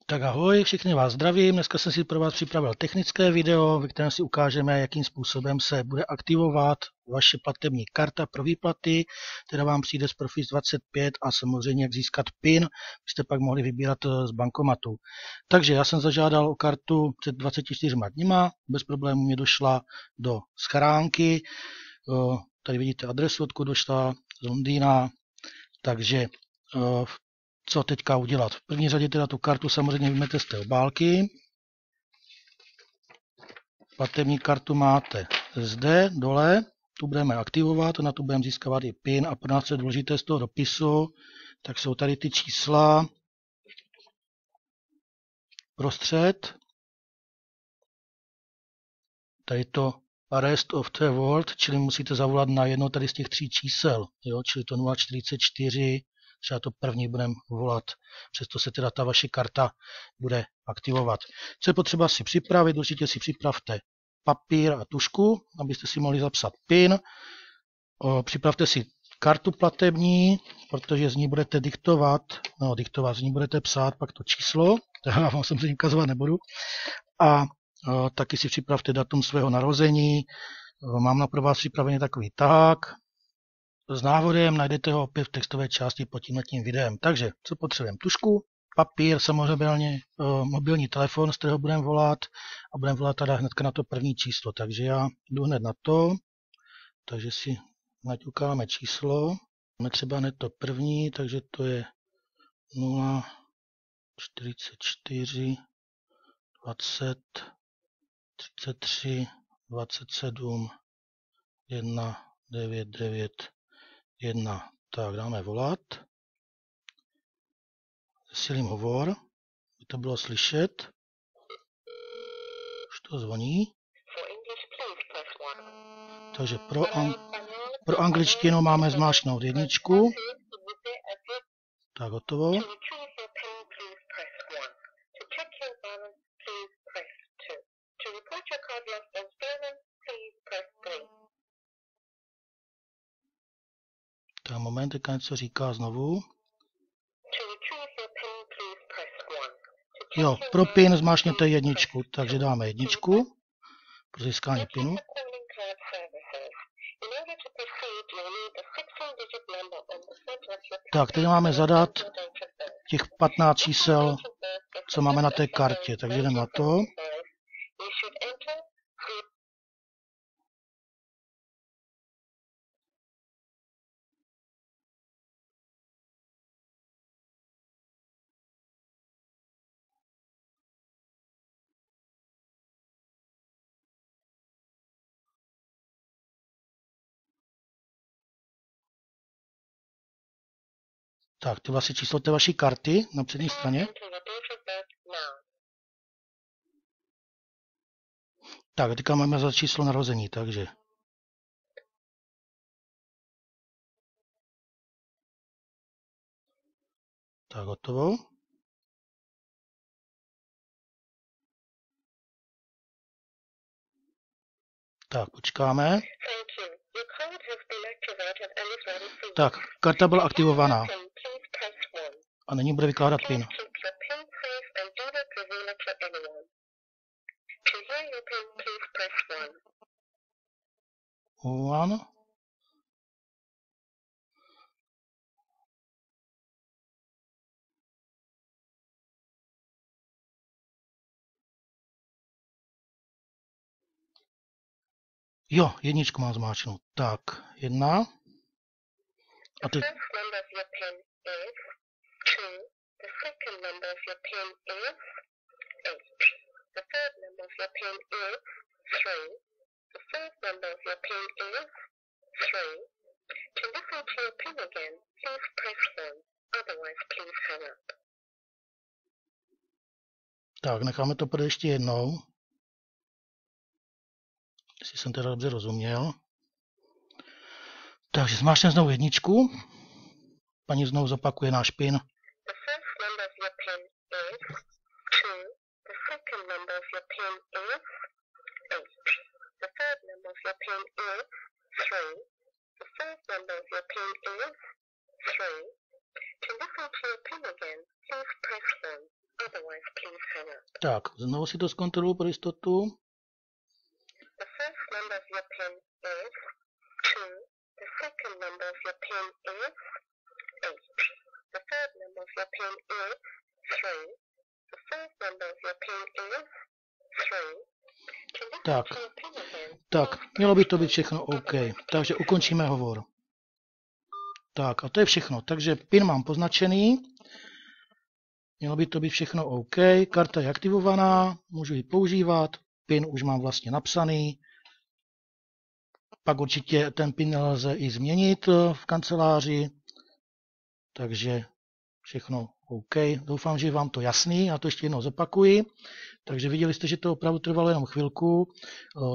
Tak ahoj, všichni vás zdravím. Dneska jsem si pro vás připravil technické video, ve kterém si ukážeme, jakým způsobem se bude aktivovat vaše platební karta pro výplaty, která vám přijde z Profis 25 a samozřejmě jak získat PIN, byste pak mohli vybírat z bankomatu. Takže já jsem zažádal o kartu před 24 dníma, bez problémů mě došla do schránky. Tady vidíte adresu, odkud došla, z Londýna, takže co teďka udělat? V první řadě teda tu kartu samozřejmě vyjmete z té obálky. Platební kartu máte zde dole, tu budeme aktivovat, na tu budeme získávat i PIN a pro nás je důležité z toho dopisu, tak jsou tady ty čísla prostřed. Tady to rest of the world, čili musíte zavolat na jedno tady z těch 3 čísel, jo? Čili to 044, třeba to první budeme volat, přesto se teda ta vaše karta bude aktivovat. Co je potřeba si připravit, určitě si připravte papír a tužku, abyste si mohli zapsat PIN. Připravte si kartu platební, protože z ní budete z ní budete psát pak to číslo, já vám samozřejmě ukazovat nebudu. A taky si připravte datum svého narození. Mám pro vás připravený takový tahák s návodem, najdete ho opět v textové části pod tímhletím videem. Takže, co potřebujeme? Tužku, papír, samozřejmě mobilní telefon, z kterého budeme volat a budeme volat teda hnedka na to první číslo. Takže já jdu hned na to, takže si naťukáme číslo. Máme třeba hned to první, takže to je 0, 44, 20, 33, 27, 1, 9, 9, 1. Tak, dáme volat. Zesílím hovor, aby to bylo slyšet. Už to zvoní. Takže pro angličtinu máme zmáčknout jedničku. Tak, hotovo. Tak moment, teďka něco říká znovu. Jo, pro PIN zmáčkněte jedničku, takže dáme jedničku pro získání PINu. Tak, teď máme zadat těch 15 čísel, co máme na té kartě, takže jdeme na to. Tak, to je vlastně číslo té vaší karty na přední straně. Tak, teďka máme za číslo narození, takže. Tak, hotovo. Tak, počkáme. Tak, karta byla aktivovaná. A nyní bude vykládat PIN. One. Jo, jedničku mám zmáčknout. Tak, 1. A teď... Tak, necháme to projít ještě jednou. Jestli jsem teda dobře rozuměl. Takže zmáčkneme znovu jedničku. Paní znovu zopakuje náš PIN. Otherwise, please hang up. Tak, znovu si to zkontroluji pro jistotu. The first number of your PIN is 2. The second number of your PIN is 8. The third number of your PIN is 3. The fourth number of your PIN is 3. To listen Tak, to your PIN again, tak, mělo by to být všechno OK. Takže ukončíme hovor. Tak a to je všechno. Takže PIN mám poznačený. Mělo by to být všechno OK. Karta je aktivovaná, můžu ji používat. PIN už mám vlastně napsaný. Pak určitě ten PIN lze i změnit v kanceláři. Takže všechno OK. Doufám, že je vám to jasný. Já to ještě jednou zopakuji. Takže viděli jste, že to opravdu trvalo jenom chvilku.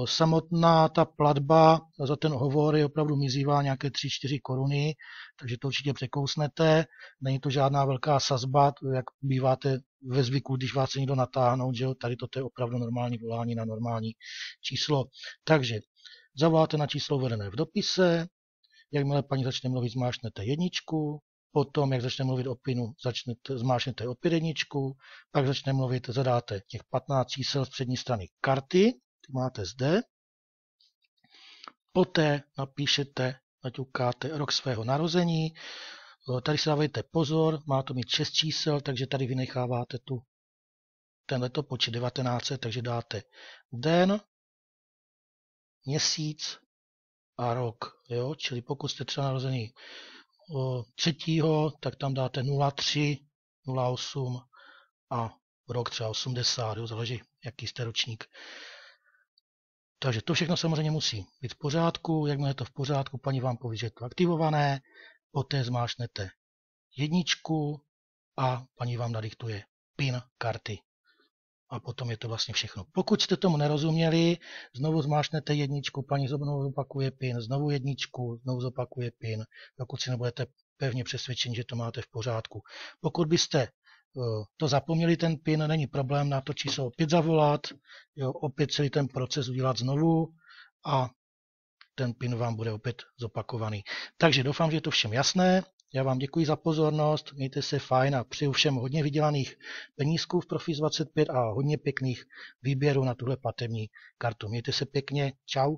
Samotná ta platba za ten hovor je opravdu mizivá, nějaké 3-4 koruny, takže to určitě překousnete. Není to žádná velká sazba, jak býváte ve zvyku, když vás chce někdo natáhnout, že jo? Tady toto je opravdu normální volání na normální číslo. Takže zavoláte na číslo uvedené v dopise, jakmile paní začne mluvit, zmáčknete jedničku, potom, jak začne mluvit o PINu, zmáčknete opět jedničku, pak začne mluvit, zadáte těch 15 čísel z přední strany karty, ty máte zde, poté napíšete, naťukáte rok svého narození, tady si dávejte pozor, má to mít 6 čísel, takže tady vynecháváte ten letopočet 1900, takže dáte den, měsíc a rok, jo? Čili pokud jste třeba narozený 3., tak tam dáte 03, 08 a rok třeba 80, jo, záleží, jaký jste ročník. Takže to všechno samozřejmě musí být v pořádku. Jakmile je to v pořádku, paní vám poví, že je to aktivované, poté zmáčknete jedničku a paní vám nadiktuje PIN karty. A potom je to vlastně všechno. Pokud jste tomu nerozuměli, znovu zmáčknete jedničku, paní znovu zopakuje PIN, znovu jedničku, znovu zopakuje PIN, dokud si nebudete pevně přesvědčeni, že to máte v pořádku. Pokud byste to zapomněli, ten PIN, není problém na to číslo opět zavolat, jo, opět celý ten proces udělat znovu a ten PIN vám bude opět zopakovaný. Takže doufám, že je to všem jasné. Já vám děkuji za pozornost, mějte se fajn a přeju všem hodně vydělaných penízků v Profis 25 a hodně pěkných výběrů na tuhle platební kartu. Mějte se pěkně, čau.